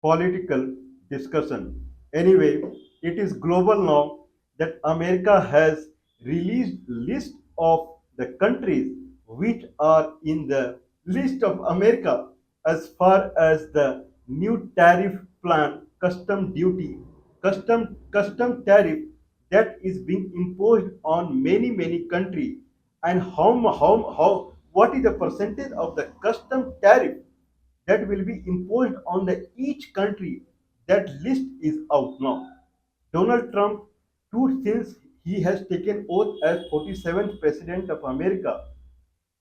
political discussion. Anyway, it is global now that America has released list of the countries which are in the list of America as far as the new tariff plan, custom tariff that is being imposed on many countries, and how what is the percentage of the custom tariff that will be imposed on the each country. That list is out now. Donald Trump, too, since he has taken oath as 47th president of America,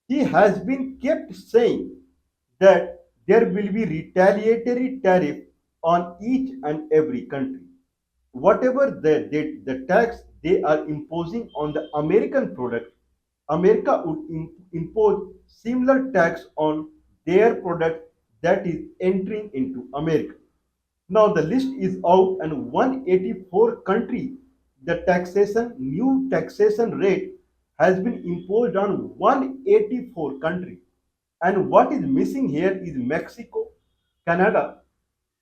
he has been kept saying that there will be retaliatory tariff on each and every country. Whatever the tax they are imposing on the American product, America would impose similar tax on their product that is entering into America. Now the list is out and 184 country, the new taxation rate has been imposed on 184 country. And what is missing here is Mexico, Canada,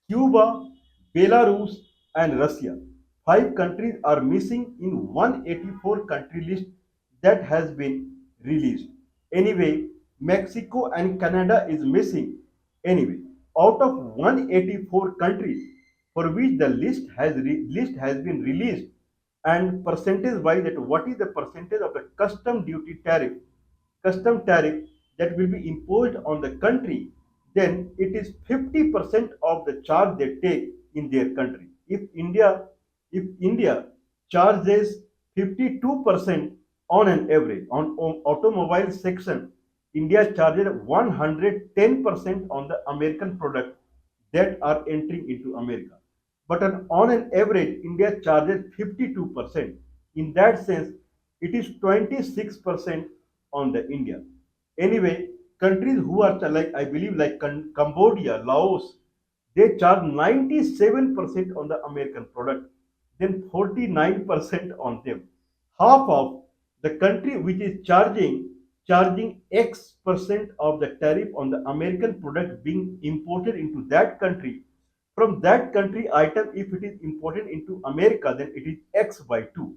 Cuba, Belarus, and Russia. Five countries are missing in 184 country list that has been released. Anyway, Mexico and Canada is missing. Anyway, out of 184 countries for which the list has been released, and percentage wise, that what is the percentage of the custom tariff that will be imposed on the country, then it is 50% of the charge they take in their country. If India charges 52% on an average on automobile section, India charges 110% on the American product that are entering into America. But on an average, India charges 52%. In that sense, it is 26% on the India. Anyway, countries who are like, I believe, like Cambodia, Laos, they charge 97% on the American product, then 49% on them. Half of the country which is charging X percent of the tariff on the American product being imported into that country. From that country item, if it is imported into America, then it is X by 2.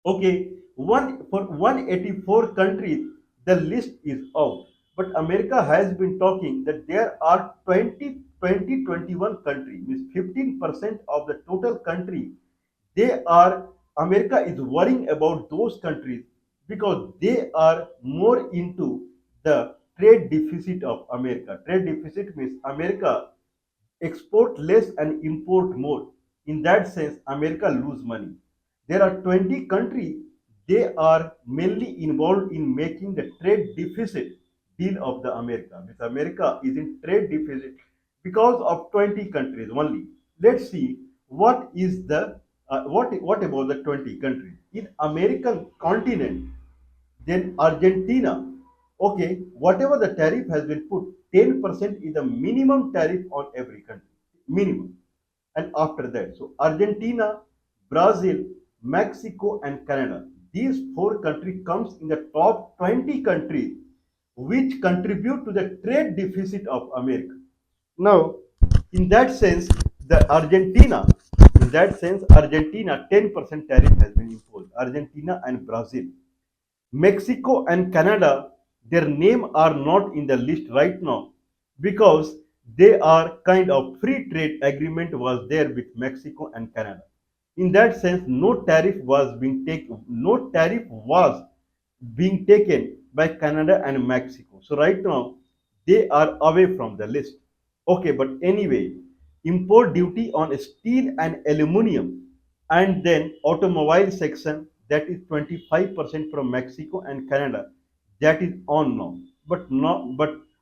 Okay, for 184 countries, the list is out. But America has been talking that there are 21 countries, means 15% of the total country. America is worrying about those countries because they are more into the trade deficit of America. Trade deficit means America export less and import more. In that sense, America lose money. There are 20 countries, they are mainly involved in making the trade deficit deal of the America. With America is in trade deficit because of 20 countries only. Let's see what about the 20 countries in American continent. Then Argentina, okay, whatever the tariff has been put, 10% is the minimum tariff on every country, minimum. And after that, so Argentina, Brazil, Mexico, and Canada, these four countries comes in the top 20 countries which contribute to the trade deficit of America. Now, in that sense, Argentina 10% tariff has been imposed. Argentina and Brazil. Mexico and Canada, their name are not in the list right now because they are kind of free trade agreement was there with Mexico and Canada. In that sense, no tariff was being taken by Canada and Mexico. So right now they are away from the list. Okay, but anyway, import duty on steel and aluminum, and then automobile section, that is 25% from Mexico and Canada, that is on now. But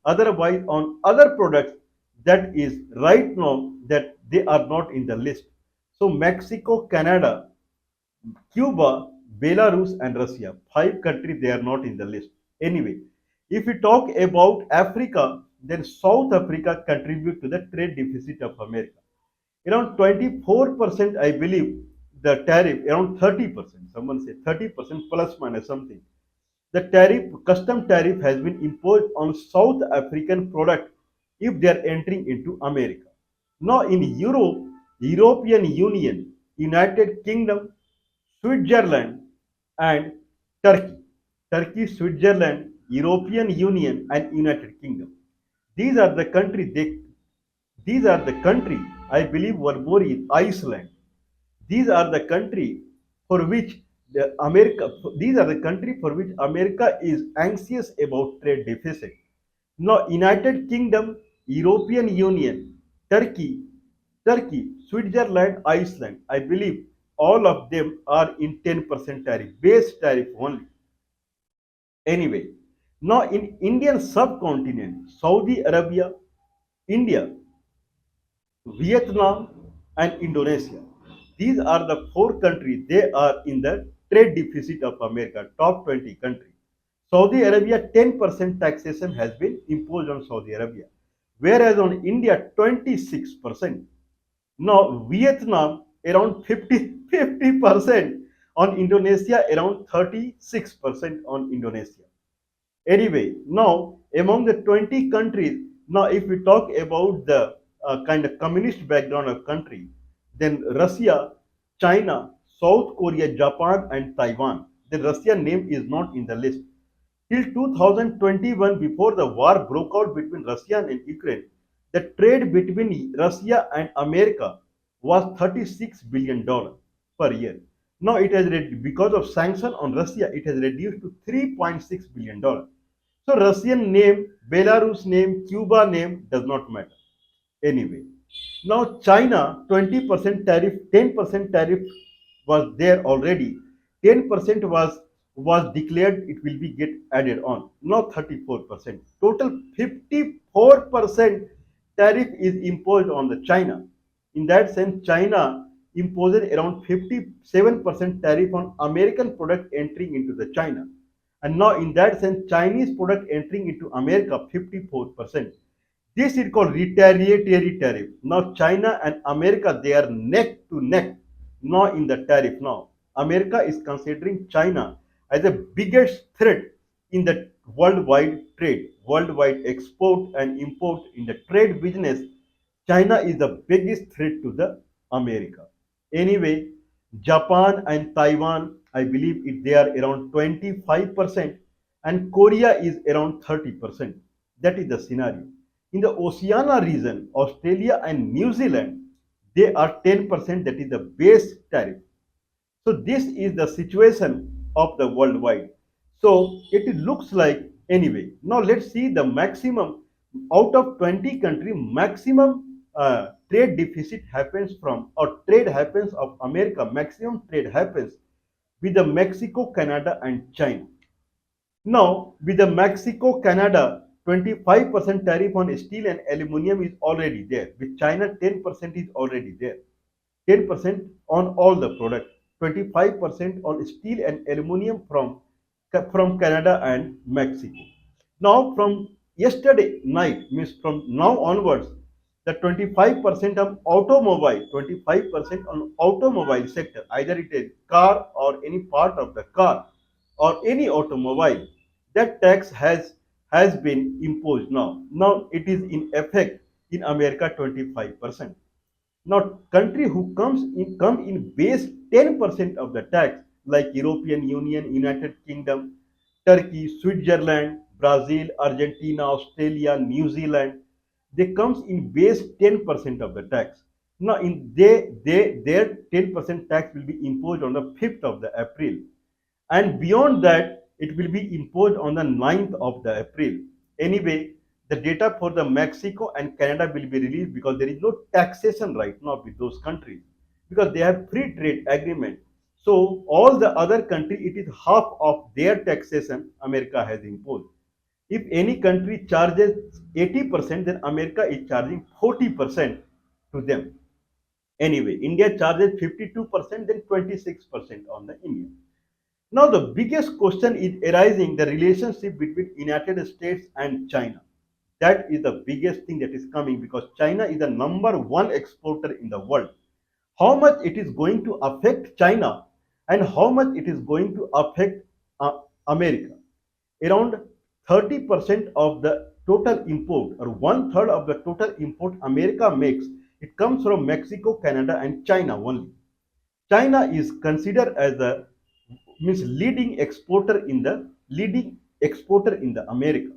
otherwise on other products, that is right now that they are not in the list. So Mexico, Canada, Cuba, Belarus, and Russia. Five countries, they are not in the list. Anyway, if we talk about Africa, then South Africa contribute to the trade deficit of America. Around 24%, I believe, the tariff, around 30%, someone say 30% plus minus something. The custom tariff has been imposed on South African product if they are entering into America. Now in Europe, European Union, United Kingdom, Switzerland, and Turkey. Turkey, Switzerland, European Union, and United Kingdom. These are the country they these are the country I believe were more in Iceland. These are the country for which the America these are the country for which America is anxious about trade deficit. Now United Kingdom, European Union, Turkey, Switzerland, Iceland, I believe all of them are in 10% tariff, base tariff only. Anyway, now in Indian subcontinent, Saudi Arabia, India, Vietnam, and Indonesia. These are the four countries. They are in the trade deficit of America, top 20 countries. Saudi Arabia, 10% taxation has been imposed on Saudi Arabia, whereas on India, 26%. Now, Vietnam, around 50%, on Indonesia, around 36% on Indonesia. Anyway, now among the 20 countries, now if we talk about the kind of communist background of country, then Russia, China, South Korea, Japan, and Taiwan. The Russian name is not in the list. Till 2021, before the war broke out between Russia and Ukraine, the trade between Russia and America was $36 billion per year. Now it has because of sanction on Russia, it has reduced to $3.6 billion. So Russian name, Belarus name, Cuba name does not matter. Anyway, now China 20% tariff, 10% tariff was there already. 10% was declared it will be get added on. Now 34%. Total 54% tariff is imposed on the China. In that sense, China imposes around 57% tariff on American product entering into the China. And now in that sense, Chinese product entering into America 54%. This is called retaliatory tariff. Now China and America, they are neck to neck now in the tariff. Now America is considering China as the biggest threat in the worldwide trade, worldwide export and import in the trade business. China is the biggest threat to the America. Anyway, Japan and Taiwan, I believe they are around 25%, and Korea is around 30%. That is the scenario. In the Oceania region, Australia and New Zealand, they are 10%, that is the base tariff. So this is the situation of the worldwide. So it looks like anyway. Now let's see the maximum out of 20 country maximum trade deficit happens from or trade happens of America. Maximum trade happens with the Mexico, Canada, and China. Now, with the Mexico, Canada, 25% tariff on steel and aluminum is already there. With China, 10% is already there. 10% on all the products, 25% on steel and aluminum from Canada and Mexico. Now, from yesterday night, means from now onwards, the 25% of automobile, 25% on automobile sector, either it is car or any part of the car or any automobile, that tax has been imposed now. Now it is in effect in America 25%. Now, country who come in base 10% of the tax, like European Union, United Kingdom, Turkey, Switzerland, Brazil, Argentina, Australia, New Zealand, they comes in base 10% of the tax. Now, in their 10% tax will be imposed on the 5th of the April, and beyond that, it will be imposed on the 9th of the April. Anyway, the data for the Mexico and Canada will be released because there is no taxation right now with those countries because they have free trade agreement. So all the other countries, it is half of their taxation America has imposed. If any country charges 80%, then America is charging 40% to them. Anyway, India charges 52%, then 26% on the Indian. Now the biggest question is arising the relationship between United States and China. That is the biggest thing that is coming because China is the number one exporter in the world. How much it is going to affect China and how much it is going to affect America? Around 30% of the total import or one third of the total import America makes It comes from Mexico, Canada, and China only. China is considered as the means leading exporter in the America.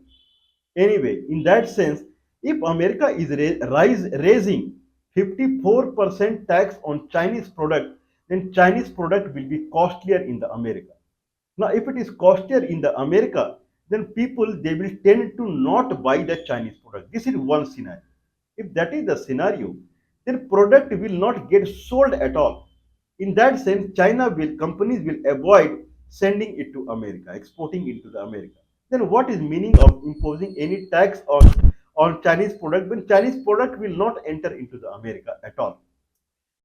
Anyway, in that sense, if America is raising 54% tax on Chinese product, then Chinese product will be costlier in the America. Now, if it is costlier in the America, then people they will tend to not buy the Chinese product. This is one scenario. If that is the scenario, then product will not get sold at all. In that sense, China will companies will avoid sending it to America, exporting it to the America. Then what is meaning of imposing any tax on Chinese product when Chinese product will not enter into the America at all?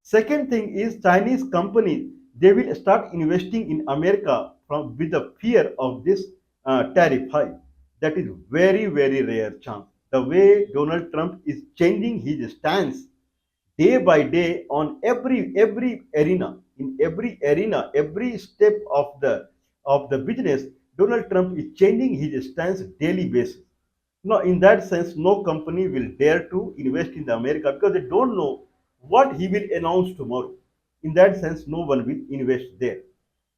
Second thing is Chinese companies they will start investing in America from with the fear of this tariff hike. That is very rare chance. The way Donald Trump is changing his stance day by day on every arena, in every arena, every step of the business, Donald Trump is changing his stance daily basis. Now, in that sense, no company will dare to invest in the America because they don't know what he will announce tomorrow. In that sense, no one will invest there.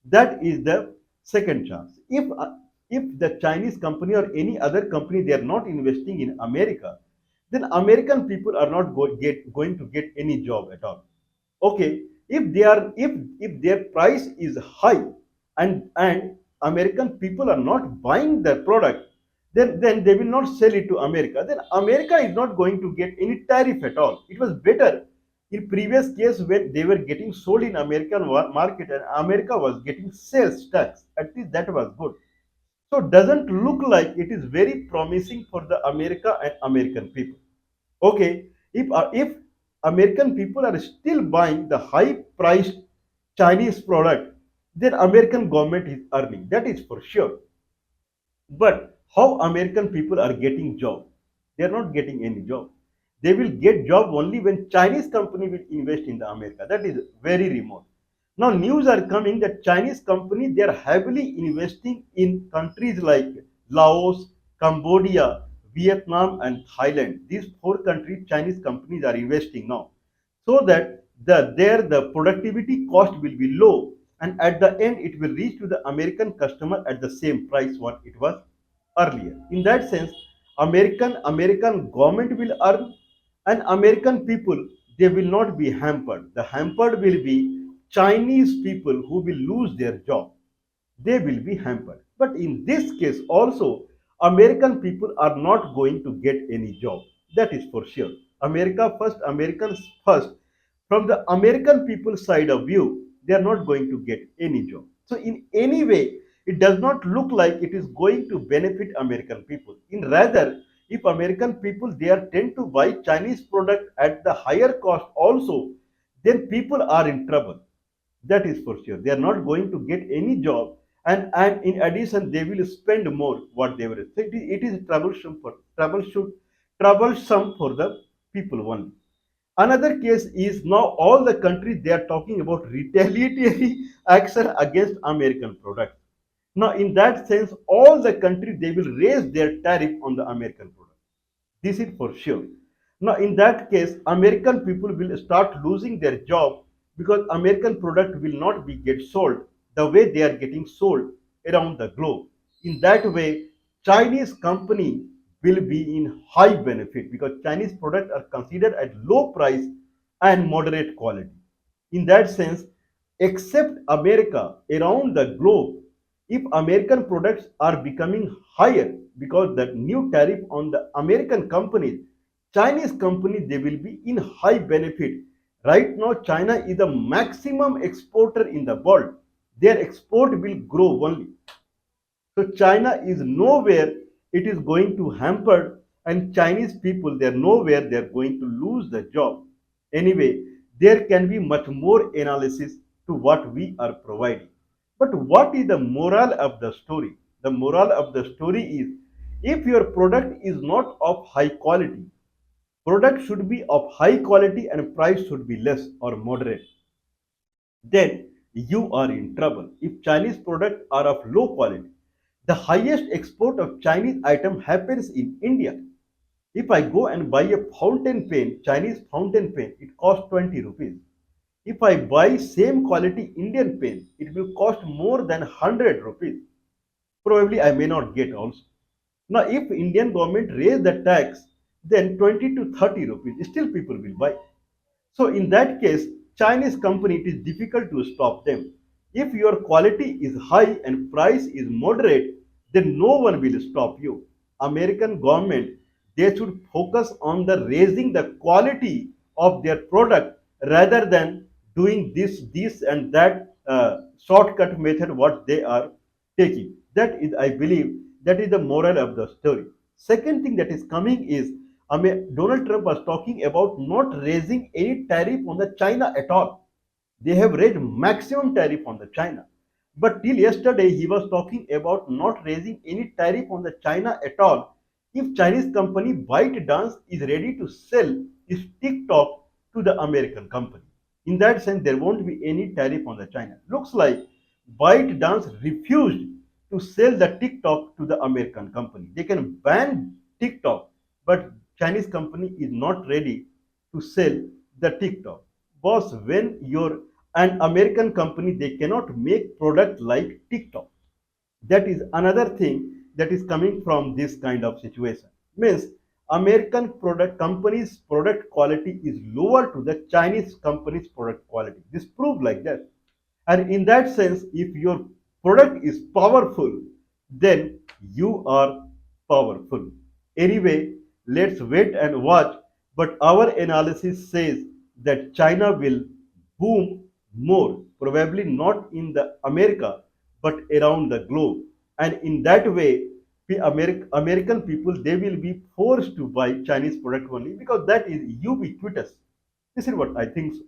That is the second chance. If the Chinese company or any other company they are not investing in America, then American people are not going to get any job at all. Okay, if their price is high and American people are not buying their product, then they will not sell it to America. Then America is not going to get any tariff at all. It was better in previous case when they were getting sold in American market and America was getting sales tax. At least that was good. So doesn't look like it is very promising for the America and American people. Okay, if American people are still buying the high priced Chinese product, then American government is earning. That is for sure. But how American people are getting job? They are not getting any job. They will get job only when Chinese company will invest in the America. That is very remote. Now news are coming that Chinese company they are heavily investing in countries like Laos, Cambodia, Vietnam, and Thailand. These four countries Chinese companies are investing now, so that the productivity cost will be low, and at the end it will reach to the American customer at the same price what it was earlier. In that sense, American government will earn, and American people they will not be hampered. The hampered will be Chinese people who will lose their job. They will be hampered. But in this case also, American people are not going to get any job. That is for sure. America first, Americans first. From the American people side of view, they are not going to get any job. So in any way, it does not look like it is going to benefit American people. In rather, if American people they are tend to buy Chinese product at the higher cost also, then people are in trouble. That is for sure. They are not going to get any job, and in addition, they will spend more what they were. So it is troublesome for the people only. Another case is now all the countries they are talking about retaliatory action against American products. Now, in that sense, all the countries they will raise their tariff on the American product. This is for sure. Now, in that case, American people will start losing their job because American product will not be get sold the way they are getting sold around the globe. In that way, Chinese company will be in high benefit because Chinese products are considered at low price and moderate quality. In that sense, except America around the globe, if American products are becoming higher because the new tariff on the American companies, Chinese companies they will be in high benefit. Right now, China is the maximum exporter in the world. Their export will grow only. So China is nowhere it is going to hamper, and Chinese people they are nowhere they are going to lose the job. Anyway, there can be much more analysis to what we are providing. But what is the moral of the story? The moral of the story is if your product is not of high quality, product should be of high quality and price should be less or moderate, then you are in trouble. If Chinese products are of low quality, the highest export of Chinese item happens in India. If I go and buy a fountain pen, Chinese fountain pen, it costs 20 rupees. If I buy same quality Indian pen, it will cost more than 100 rupees. Probably I may not get also. Now, if Indian government raise the tax, then 20 to 30 rupees, still people will buy. So in that case, Chinese company, it is difficult to stop them. If your quality is high and price is moderate, then no one will stop you. American government, they should focus on the raising the quality of their product rather than doing this and that shortcut method what they are taking. That is, I believe, that is the moral of the story. Second thing that is coming is, Donald Trump was talking about not raising any tariff on the China at all. They have raised maximum tariff on the China. But till yesterday, he was talking about not raising any tariff on the China at all. If Chinese company ByteDance is ready to sell its TikTok to the American company, in that sense, there won't be any tariff on the China. Looks like ByteDance refused to sell the TikTok to the American company. They can ban TikTok, but Chinese company is not ready to sell the TikTok. Boss, when you're an American company, they cannot make product like TikTok. That is another thing that is coming from this kind of situation. Means American product companies product quality is lower to the Chinese companies product quality. This proved like that. And in that sense, if your product is powerful, then you are powerful. Anyway, let's wait and watch. But our analysis says that China will boom more, probably not in the America, but around the globe. And in that way, American people, they will be forced to buy Chinese product only because that is ubiquitous. This is what I think so.